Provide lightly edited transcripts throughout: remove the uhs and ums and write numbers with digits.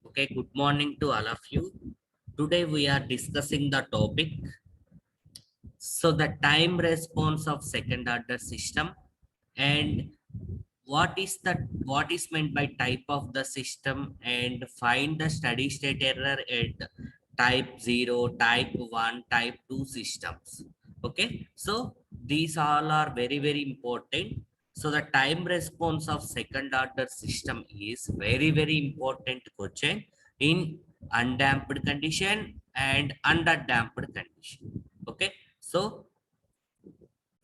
Okay, good morning to all of you. Today we are discussing the topic. So the time response of second order system and what is meant by type of the system and find the steady state error at type 0, type 1, type 2 systems. Okay, so these all are very important. So the time response of second order system is very important question in undamped condition and underdamped condition. Okay, so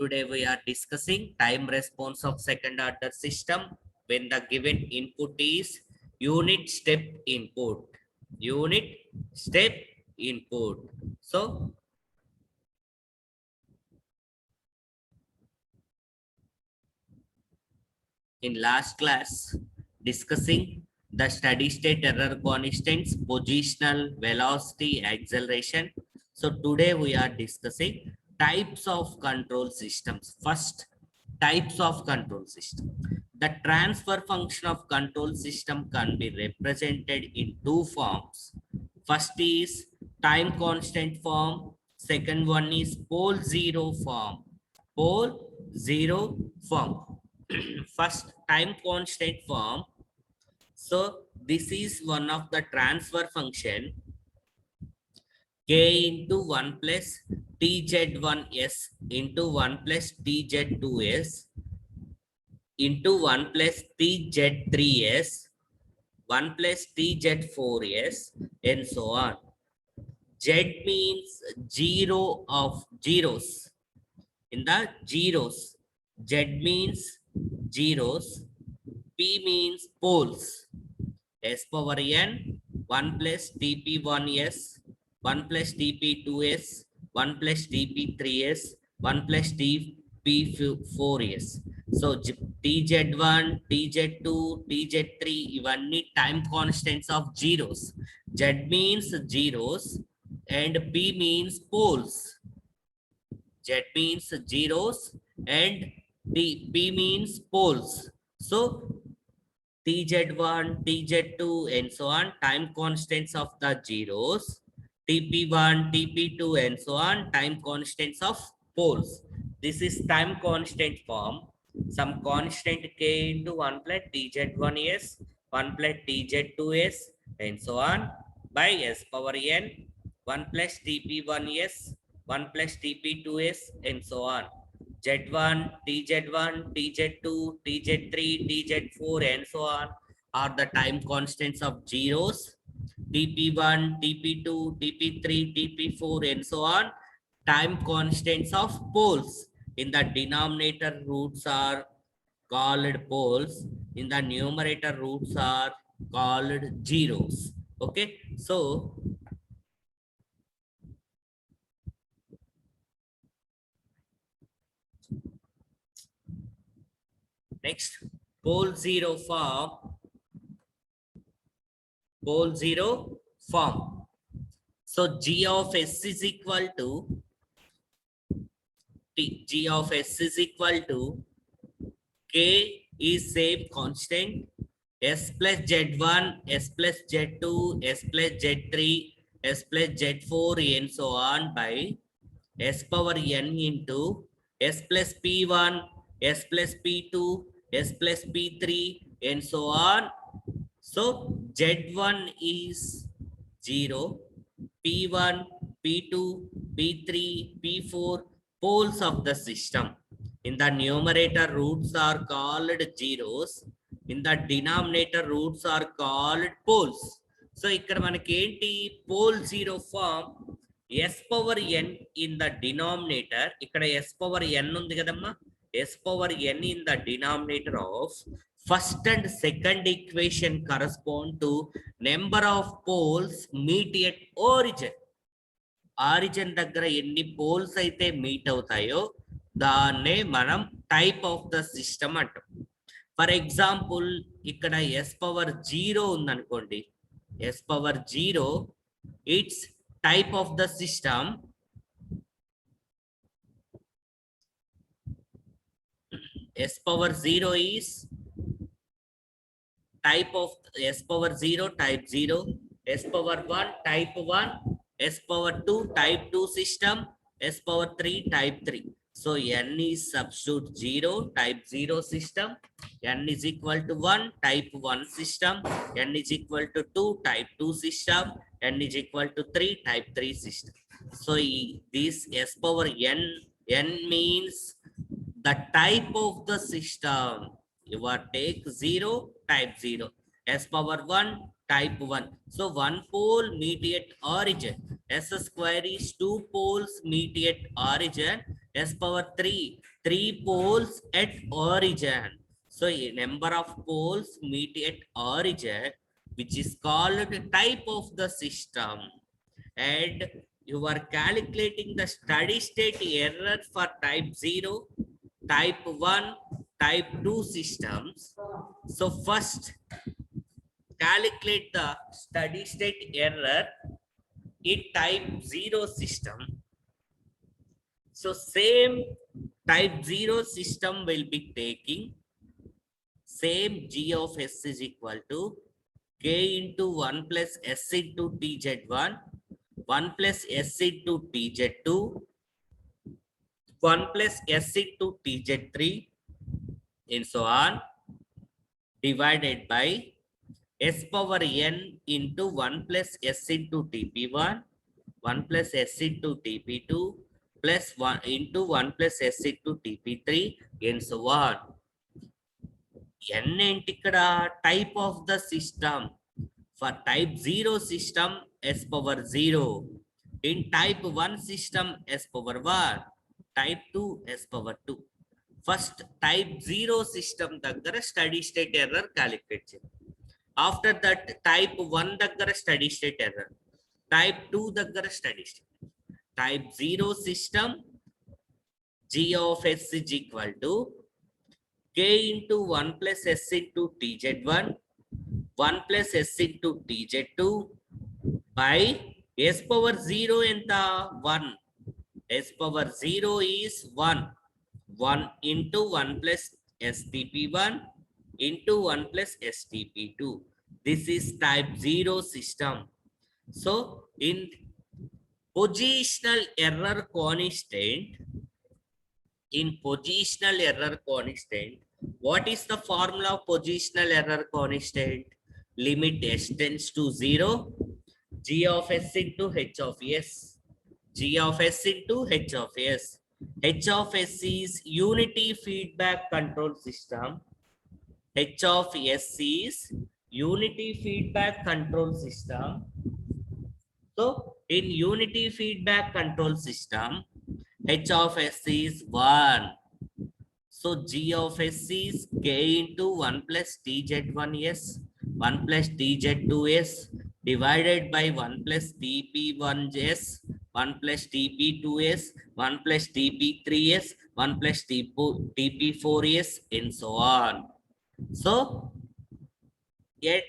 today we are discussing time response of second order system when the given input is unit step input. Unit step input. So in last class discussing the steady state error constants, positional, velocity, acceleration. So today we are discussing types of control systems. First, types of control system. The transfer function of control system can be represented in two forms. First is time constant form. Second one is pole zero form. Pole zero form. First, time constant form. So this is one of the transfer function k into 1 plus tz1s into 1 plus tz2s into 1 plus tz3s 1 plus tz4s and so on. Z means zero of zeros. In the zeros, Z means zeros, P means poles. S power n 1 plus tp1s 1 plus tp2s 1 plus tp3s 1 plus tp4s. So tz1 tz2 tz3 ఇవన్నీ time constants of zeros. Z means zeros and P means poles. Z means zeros and P means poles. So tz1 tz2 and so on, time constants of the zeros, tp1 tp2 and so on, time constants of poles. This is time constant form. Some constant k into 1 plus tz1s 1 plus tz2s and so on by s power n 1 plus tp1s 1 plus tp2s and so on. Z1, TZ1, TZ2, TZ3, TZ4, and so on are the time constants of zeros. TP1, TP2, TP3, TP4, and so on. Time constants of poles. In the denominator, roots are called poles. In the numerator, roots are called zeros. Okay, so next, pole zero form. Pole zero form. So G of S is equal to G of S is equal to K is same constant S plus Z1, S plus Z2, S plus Z3, S plus Z4 and so on by S power n into S plus P1, S plus P2, S plus P3 and so on. So Z1 is 0, P1, P2, P3, P4, poles of the system. In the numerator, roots are called zeros. In the denominator, roots are called poles. So ఇక్కడ మనకి ఏంటి pole zero form s power n in the denominator. ఇక్కడ s power n ఉంది కదమ్మా, s power n in the denominator of first and second equation correspond to number of poles meet at origin. Origin దగ్గర ఎన్ని poles అయితే meet అవుతాయో దాన్నే మనం type of the system అంటాం. ఫర్ ఎగ్జాంపుల్ ఇక్కడ ఎస్ పవర్ 0 ఉందనుకోండి, S power 0 it's type of the system s power 0 is type of s power 0 type 0, s power 1 type 1, s power 2 type 2 system, s power 3 type 3. So n is substitute 0 type 0 system, n is equal to 1 type 1 system, n is equal to 2 type 2 system, n is equal to 3 type 3 system. So this s power n means the type of the system. You are take 0 type 0, s power 1 type 1. So one pole meet at origin, s square is 2 poles meet at origin, s power 3 poles at origin. So a number of poles meet at origin, which is called type of the system. And you are calculating the steady state error for type 0, type 1, type 2 systems. So first calculate the steady state error in type 0 system. So same type 0 system will be taking same g of s is equal to k into 1 plus s into tz1, 1 plus s into tz2, 1 plus s into tz3, and so on, divided by s power n into 1 plus s into tp1, 1 plus s into tp2, plus 1 into 1 plus s into tp3, and so on. n ఏంటి ఇక్కడ type of the system. For type 0 system, s power 0. In type 1 system, s power 1. Type 2, s power 2. First type 0 system దగ్గర steady state error calculate చేయాలి. After that type 1 దగ్గర steady state error, type 2 దగ్గర steady state. Type 0 system, g of s is equal to k into 1 plus s into tz1, 1 plus s into tz2 by s power 0 enta 1. S power 0 is 1. 1 into 1 plus stp1 into 1 plus stp2. This is type 0 system. So in positional error constant, what is the formula of positional error constant? Limit s tends to 0, g of s into h of s, g of s into h of s. H of s is unity feedback control system. H of s is unity feedback control system. So in unity feedback control system, h of s is 1. So g of s is k into 1 plus tz1s, 1 plus tz2s divided by 1 plus tp1s, 1 plus tp2s, 1 plus tp3s, 1 plus tp4s, and so on. So at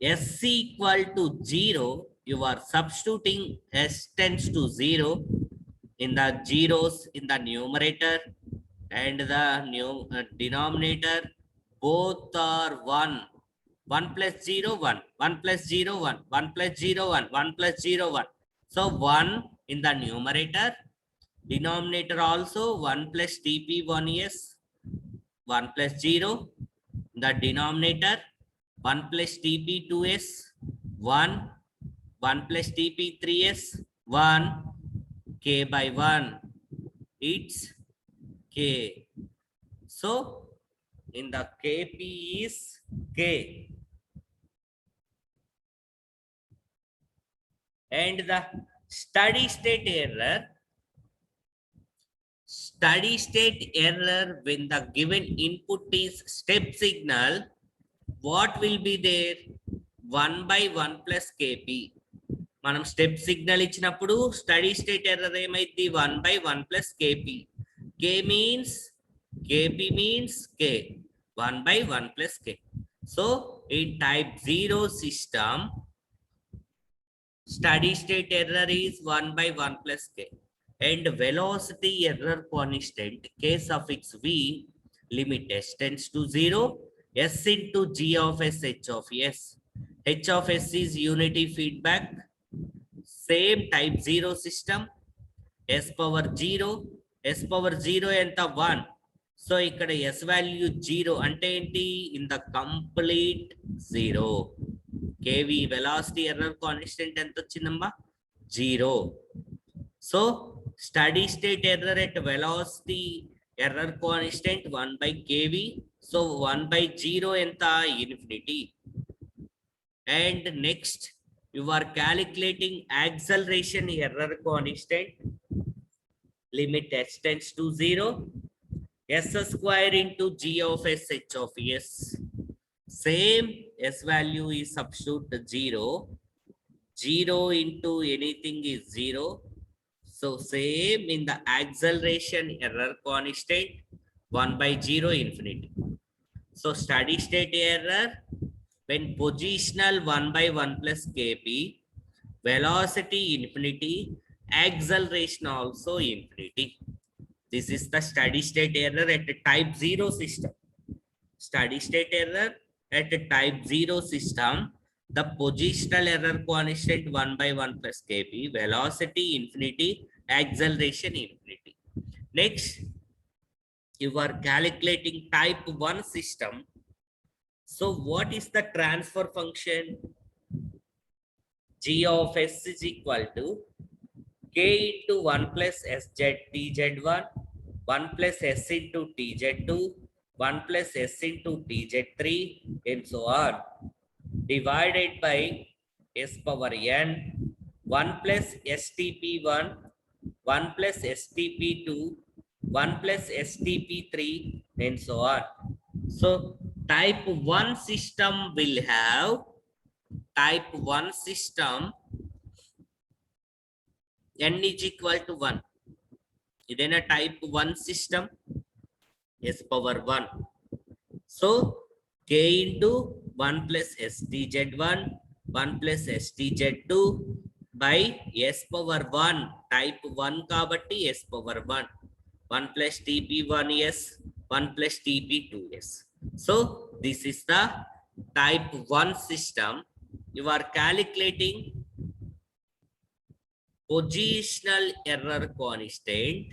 s equal to 0, you are substituting s tends to 0 in the zeros in the numerator and the denominator. Both are 1. 1 plus 0, 1. 1 plus 0, 1. 1 plus 0, 1. 1 plus 0, 1. So 1 in the numerator. Denominator also 1 plus tp1s, 1 plus 0. The denominator 1 plus tp2s, 1. 1 plus tp3s, 1. K by 1. It's K. So in the Kp is K. And the steady state error when the given input is step signal, what will be there? 1 by 1 plus Kp. మనం step signal ఇచ్చినప్పుడు steady state error ఏమైంది? 1 by 1 plus Kp. K means Kp means K. 1 by 1 plus K. So in type 0 system, steady state error is 1 by 1 plus K. And velocity error constant K suffix V, limit s tends to 0, S into G of S, H of S. H of S is unity feedback. Same type 0 system. S power 0. S power 0 ఎంత 1. So ఇక్కడ S value 0 అంటే ఏంటి? In the complete 0. KV velocity error constant ఎంత వచ్చిందమ్మా? 0. So steady state error at velocity error constant 1 by KV. So 1 by 0 ఎంత? Infinity. And next you are calculating acceleration error constant. Limit s tends to 0. S square into G of S, H of S. Same S value is substitute 0. 0 into anything is 0. So same in the acceleration error constant 1 by 0 infinity. So steady state error when positional 1 by 1 plus Kp, velocity infinity, acceleration also infinity. This is the steady state error at a type 0 system. Steady state error at a type 0 system, the positional error constant 1 by 1 plus Kp, velocity infinity, acceleration infinity. Next, you are calculating type 1 system. So what is the transfer function? G of S is equal to K into 1 plus SZ TZ1, 1 plus S into TZ2, 1 plus S into TZ3, and so on, divided by S power n, 1 plus STP1, 1 plus STP2, 1 plus STP3, and so on. So type 1 system will have type 1 system n is equal to 1. Then a type 1 system S power 1. So K into 1 plus STZ1, 1 plus STZ2 by S power 1. Type 1 kabatti S power 1. 1 plus TP1S, 1 plus TP2S. So this is the type 1 system. You are calculating positional error constant.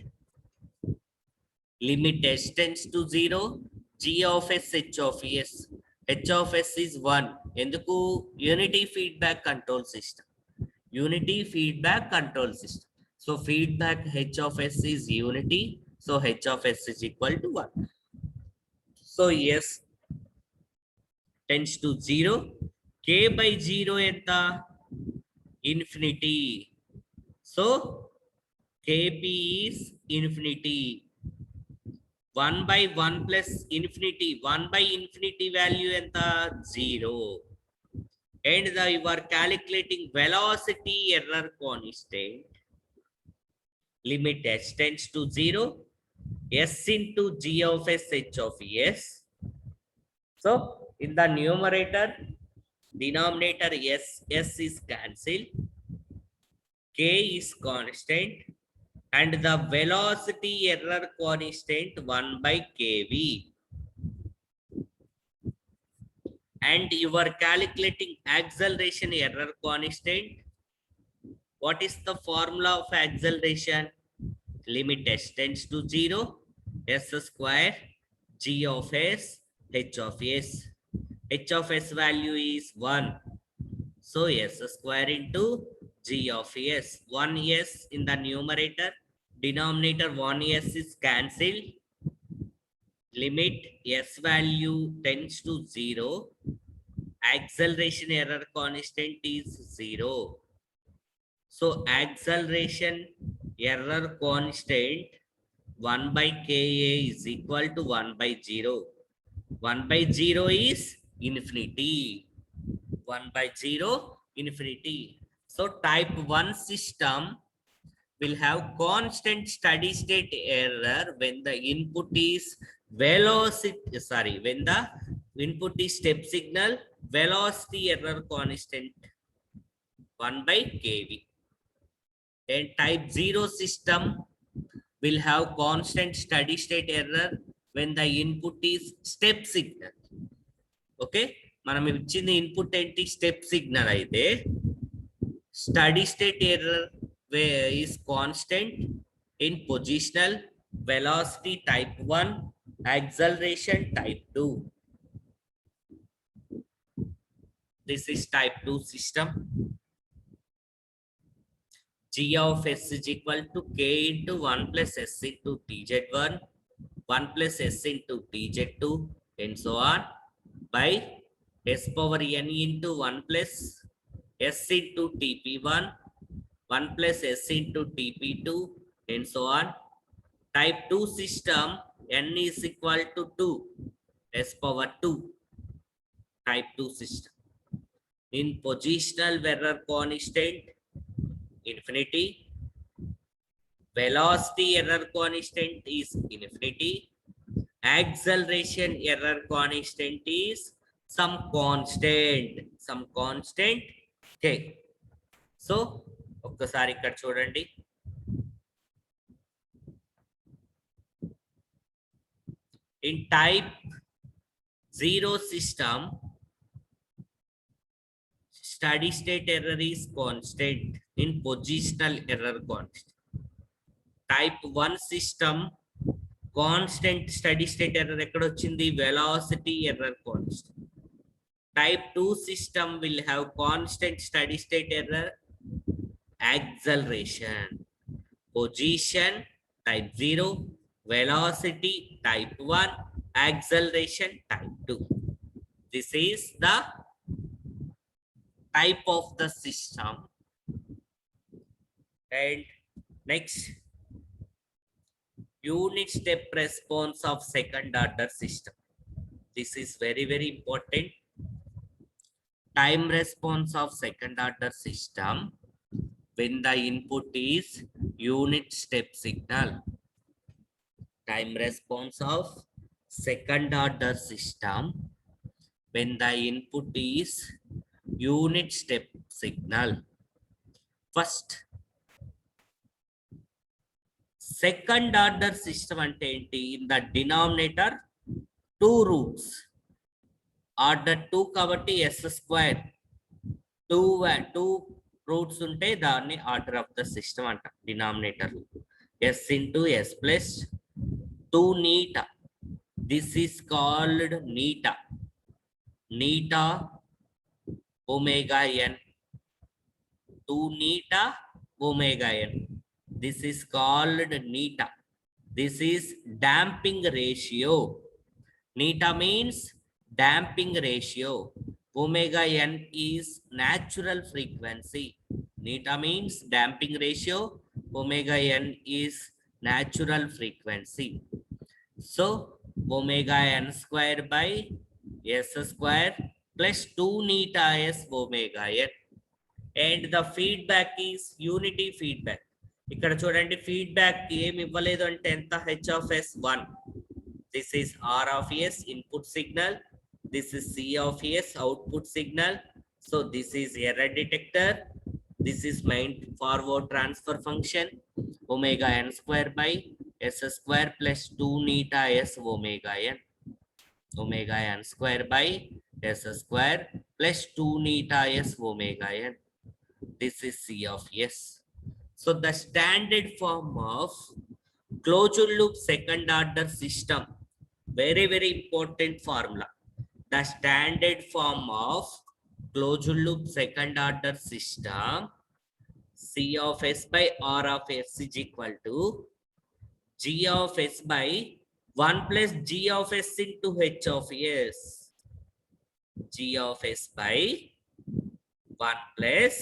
Limit s tends to 0. G of S, H of S. H of S is 1. Enduku? Unity feedback control system. Unity feedback control system. So feedback H of S is unity. So H of S is equal to 1. So yes, tends to 0. K by 0 enta? Infinity. So Kp is infinity. 1 by 1 plus infinity. 1 by infinity value enta? 0. And you are calculating velocity error constant. Limit s tends to 0. S into G of S, H of S. So in the numerator, denominator S is cancelled. K is constant. And the velocity error constant 1 by KV. And you are calculating acceleration error constant. What is the formula of acceleration? Limit s tends to 0. S square G of S, H of S. H of S value is 1. So S square into G of S. 1 S in the numerator. Denominator 1 S is cancelled. Limit S value tends to 0. Acceleration error constant is 0. So acceleration error constant 1 by Ka is equal to 1 by 0. 1 by 0 is infinity. 1 by 0 infinity. So type 1 system will have constant steady state error when the input is when the input is step signal, velocity error constant 1 by KV. And type 0 system will have constant steady state error when the input is step signal, okay, మనం ఇచ్చింది input ఏంటి, step signal అయితే steady state error is constant in positional, velocity type 1, acceleration type 2. This is type 2 system. G of s is equal to k into 1 plus s into tz1, 1 plus s into tz2, and so on, by s power n into 1 plus s into tp1, 1 plus s into tp2, and so on. Type 2 system, n is equal to 2, s power 2. Type 2 system. In positional error constant, infinity. Velocity error constant is infinity. Acceleration error constant is some constant k. So ఒక్కసారి ఇక్కడ చూడండి, in type 0 system, steady state error is constant in positional error constant. Type 1 system, constant steady state error ekkada ochindi, velocity error constant. Type 2 system will have constant steady state error, acceleration. Position type 0, velocity type 1, acceleration type 2. This is the type of the system. And next, unit step response of second order system. This is very, very important. Time response of second order system when the input is unit step signal. Time response of second order system when the input is unit step signal. First, second order system ante enti, in the denominator 2 roots, order 2 kabatti s square, 2 roots unte danni order of the system anta. Denominator s into s plus 2 neta, this is called neta, neta omega n, 2 neta omega n, this is called neta. This is damping ratio. Neta means damping ratio. Omega n is natural frequency. Neta means damping ratio. Omega n is natural frequency. So omega n square by s square plus 2 neta s omega n. And the feedback is unity feedback. ఇక్కడ చూడండి, feedback ఏమి ఇవ్వలేదు అంటే ఎంత, h of s 1. This is r of s input signal, this is c of s output signal. So this is error detector, this is main forward transfer function, omega n square by s square plus 2 neta s omega n, omega n square by s square plus 2 neta s omega n. This is c of s. So the standard form of closed loop second order system, very, very important formula. The standard form of closed loop second order system, c of s by r of s is equal to g of s by 1 plus g of s into h of s. G of s by 1 plus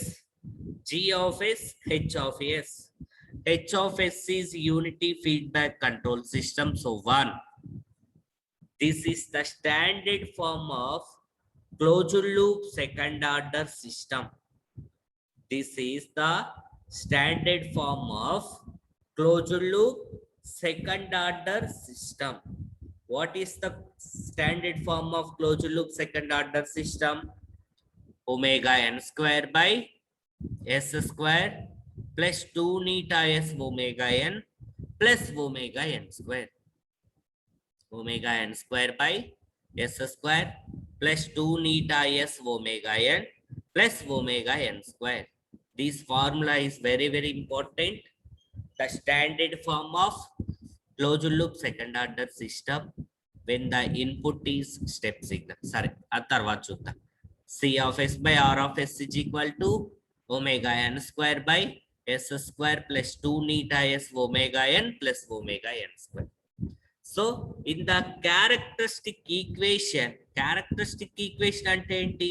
g of s h of s. H of s is unity feedback control system, so 1. This is the standard form of closed loop second order system. This is the standard form of closed loop second order system. What is the standard form of closed loop second order system? Omega n square by s square plus 2 neta s omega n plus omega n square. Omega n square by s square plus 2 neta s omega n plus omega n square. This formula is very, very important. The standard form of closed loop second order system when the input is step signal. Sorry, C of s by r of s is equal to omega n square by s square plus 2 neta s omega n plus omega n square. So in the characteristic equation అంటే ఏంటి,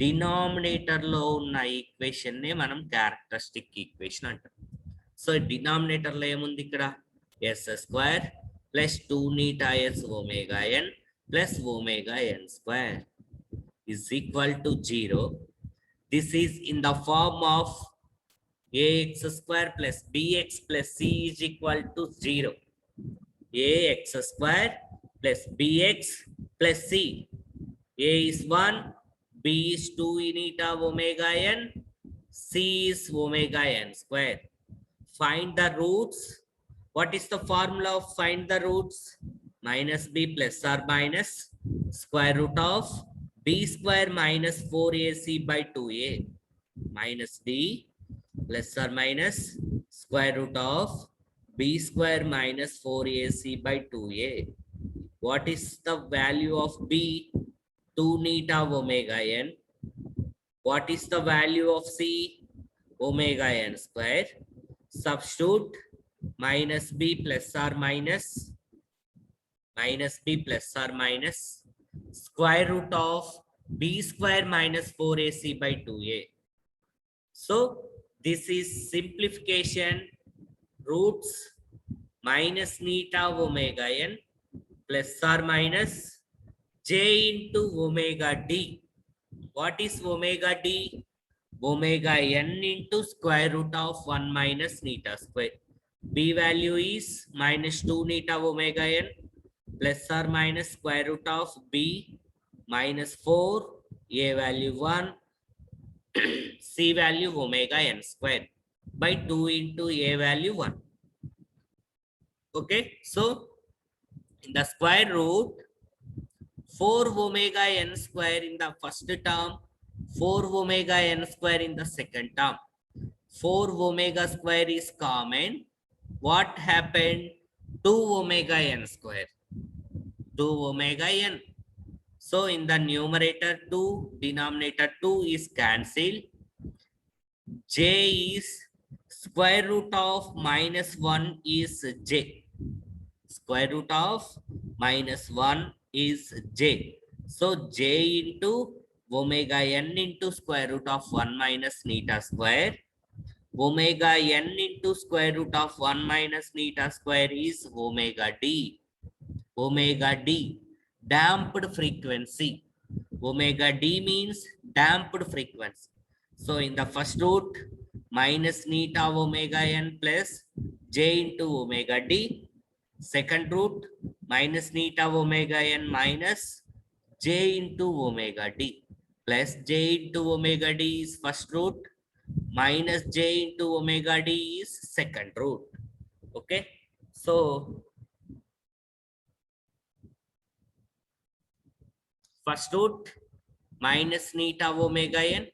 denominator లో ఉన్న equation నే మనం characteristic equation అంటాం. So denominator లో ఏముంది ఇక్కడ, S square plus 2 zeta S omega N plus omega N square is equal to 0. This is in the form of ax square plus bx plus c is equal to 0. Ax square plus bx plus c. A is 1, b is 2 in eta omega n, c is omega n square. Find the roots. What is the formula of find the roots? Minus b plus or minus square root of b square minus 4ac by 2a minus b plus or minus square root of b square minus 4ac by 2a. What is the value of b? 2 neta omega n. What is the value of c? Omega n square. Substitute minus b plus or minus b plus or minus square root of b square minus 4ac by 2a. So this is simplification. Roots minus neta omega n plus or minus j into omega d. What is omega d? Omega n into square root of 1 minus neta square. B value is minus 2 neta omega n plus or minus square root of b minus 4, a value 1, c value omega n square by 2 into a value 1. Okay, so in the square root, 4 omega n square in the first term, 4 omega n square in the second term. 4 omega square is common. What happened? 2 omega n square. 2 omega n. So in the numerator 2, denominator 2 is cancelled. J is square root of minus 1 is j. Square root of minus 1 is j. So j into omega n into square root of 1 minus neta square. Omega n into square root of 1 minus neta square is omega d. Omega d, damped frequency. Omega d means damped frequency. So in the first root, minus neta omega n plus j into omega d. Second root, minus neta omega n minus j into omega d plus j into omega d is first root, minus j into omega d is second root. Okay, so first root minus neta omega n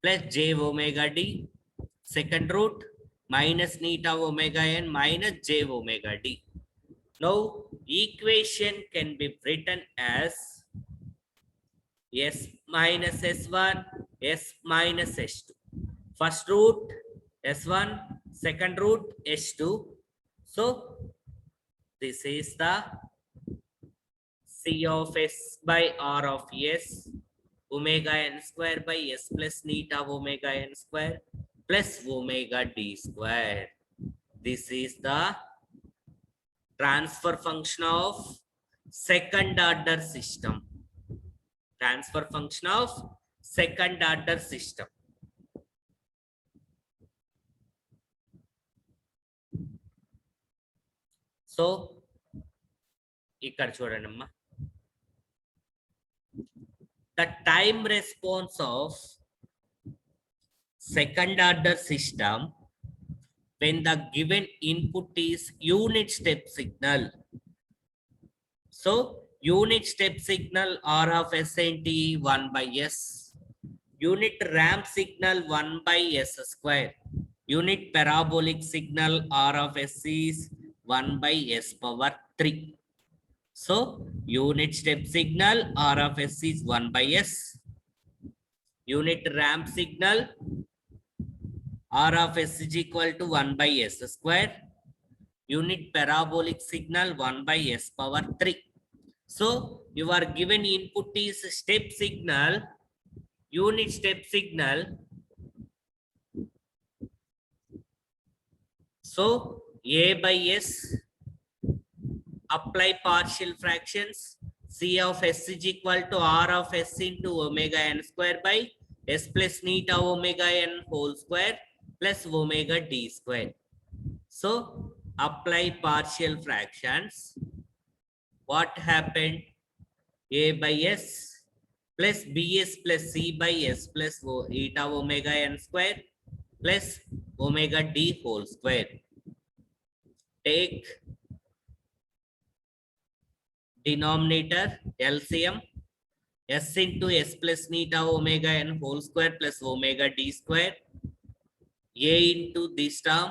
plus j omega d. Second root minus neta omega n minus j omega d. Now equation can be written as s minus s1, s minus s2. First root s1, second root s2. So this is the c of s by r of s, omega n square by s plus neta omega n square plus omega d square. This is the transfer function of second order system. Transfer function of second order system. So ఇక్కడ చూడండి అమ్మా, the time response of second order system when the given input is unit step signal. So Unit step signal R of S into 1 by S. Unit ramp signal 1 by S square. Unit parabolic signal R of S is 1 by S power 3. So, unit step signal R of S is 1 by S. Unit ramp signal R of S is equal to 1 by S square. Unit parabolic signal 1 by S power 3. So, your given input is step signal, unit step signal. So, A by S, apply partial fractions. C of S is equal to R of S into omega n square by S plus neta omega n whole square plus omega d square. So, apply partial fractions. What happened? A by S plus Bs plus C by S plus eta omega n square plus omega d whole square. Take denominator LCM, S into S plus neta omega n whole square plus omega d square, A into this term,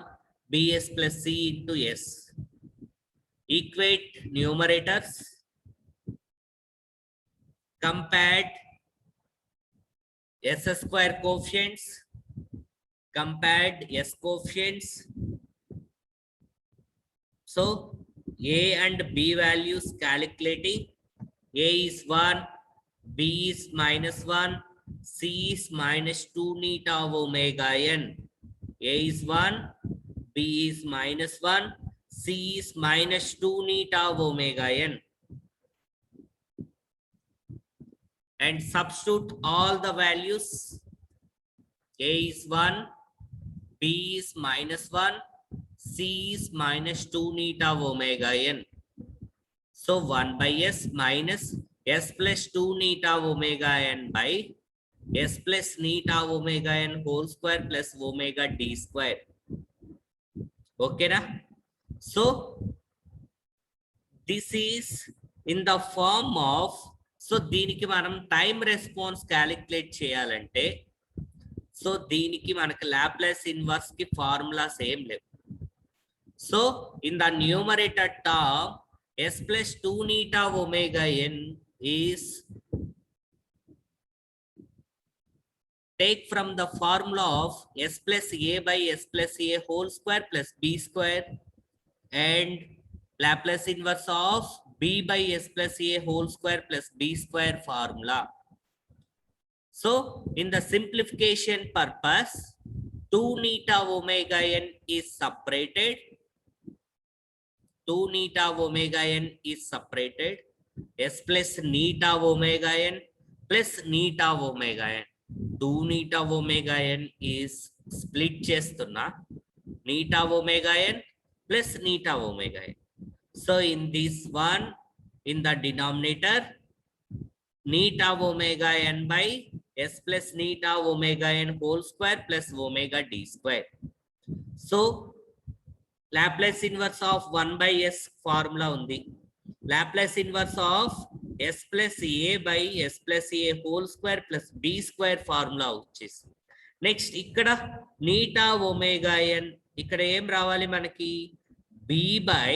Bs plus C into S. Equate numerators, compared S square coefficients, compared S coefficients. So, A and B values calculating. A is 1, B is -1, C is -2 neta of omega n. A is 1, B is -1, C is -2 neta of omega n. And substitute all the values. A is 1, B is -1, C is -2 neta of omega n. So 1 by S minus S plus 2 neta of omega n by S plus neta of omega n whole square plus omega d square. Okay na? So this is in the form of, so దీనికి మనం time response calculate చేయాలంటే, so దీనికి మనకి Laplace inverse కి formulas ఏం లేవు. So in the numerator term S plus 2 neta omega n is take from the formula of S plus A by S plus A whole square plus B square and Laplace inverse of B by S plus A whole square plus B square formula. So in the simplification purpose, 2 neta omega n is separated. 2 neta omega n is separated. S plus neta omega n plus neta omega n. 2 neta omega n is split chestunna. Neta omega n plus neta omega n. So in this one, in the denominator, neta omega n by S plus neta omega n whole square plus omega d square. So Laplace inverse of 1 by S formula undi. Laplace inverse of S plus A by S plus A whole square plus B square formula వచ్చేసి. Next ఇక్కడ నీటా omega n ఇక్కడ ఏం రావాలి మనకి? B by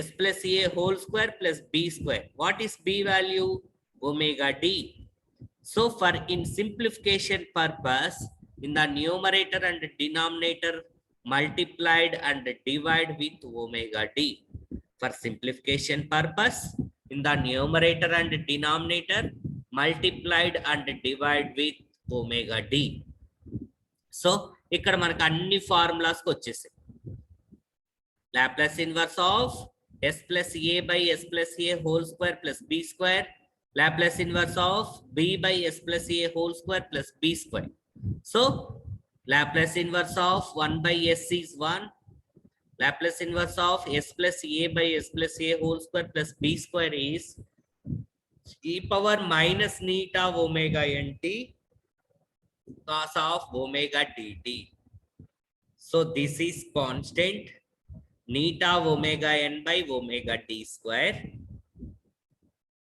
S plus A whole square plus B square. What is B value? Omega d. So for in simplification purpose, in the numerator and denominator, multiplied and divide with omega d. For simplification purpose, in the numerator and denominator, multiplied and divide with omega d. So ఇక్కడ మనకు అన్ని formulas వచ్చేసాయి. Laplace inverse of S plus A by S plus A whole square plus B square. Laplace inverse of B by S plus A whole square plus B square. So Laplace inverse of 1 by S is 1. Laplace inverse of S plus A by S plus A whole square plus B square is e power minus neta omega nt cos of omega dt. So this is constant neta omega n by omega d square.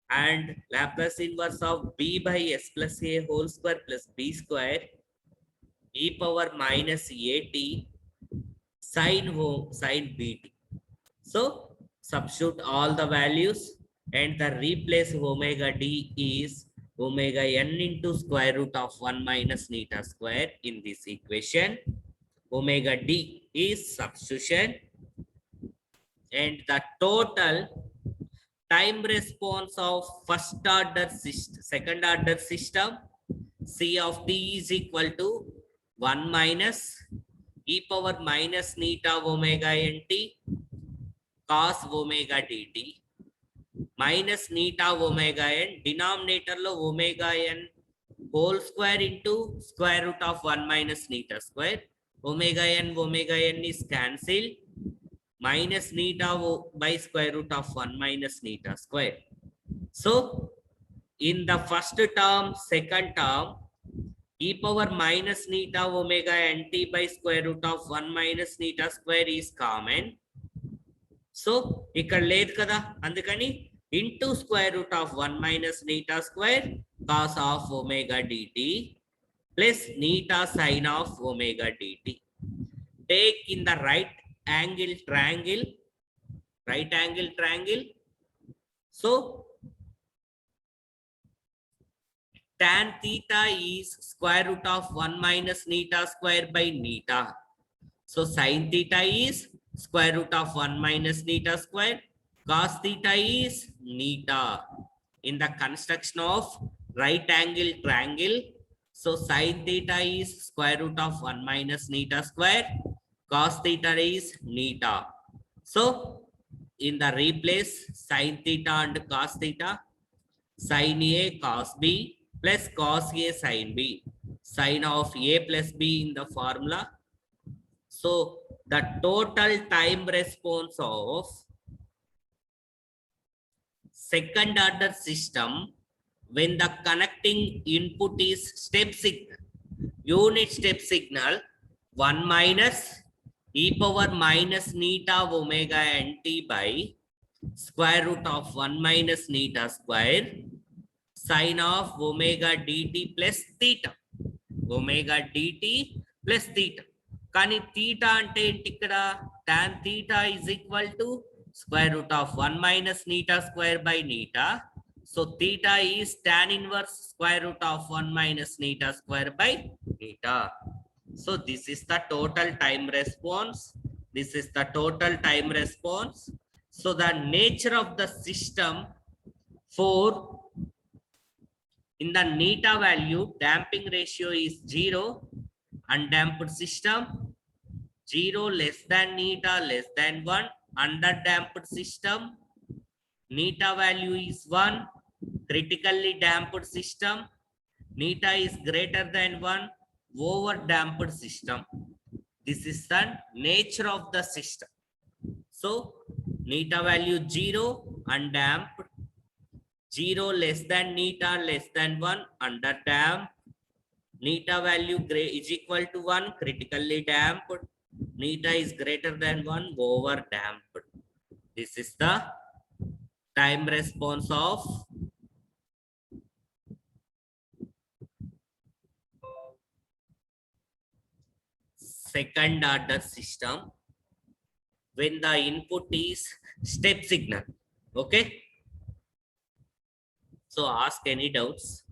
and Laplace inverse of b by s plus a whole square plus b square e power minus at sin bt. So substitute all the values and the replace omega d is omega n into square root of 1 minus neta square in this equation. Omega d is substitution, and the total time response of first order system, second order system, c of t is equal to 1 minus e power minus neta omega nt cos omega dt minus neta omega n, denominator lo omega n whole square into square root of 1 minus neta square. Omega n is cancelled, minus neta by square root of 1 minus neta square. So in the first term, second term, e power minus neta omega nt by square root of 1 minus neta square is common. So ఇక్కడ లేదు కదా, అందుకని into square root of 1 minus neta square cos of omega dt plus neta sin of omega dt. Take in the right angle triangle. So tan theta is square root of 1 minus neta square by neta. So sin theta is square root of 1 minus neta square. Cos theta is neta. In the construction of right angle triangle, so sin theta is square root of 1 minus neta square. Cos theta is neta. So in the replace sin theta and cos theta, sin A cos B plus cos A sin B, sin of A plus B in the formula. So the total time response of second order system when the connecting input is step signal, unit step signal, 1 minus e power minus neta omega nt by square root of 1 minus neta square sin of omega dt plus theta. Omega dt plus theta. కానీ theta అంటే ఏంటి ఇక్కడ? tan theta is equal to square root of 1 minus neta square by neta. So theta is tan inverse square root of 1 minus neta square by neta. So this is the total time response. This is the total time response. So the nature of the system for in the neta value, damping ratio is 0, undamped system, 0 less than neta less than 1, underdamped system, neta value is 1, critically damped system, neta is greater than 1, overdamped system. This is the nature of the system. So neta value 0, undamped, 0 less than neta less than 1, underdamped, neta value is equal to 1, critically damped, neta is greater than 1, over damped. This is the time response of second order system when the input is step signal. Okay, so ask any doubts.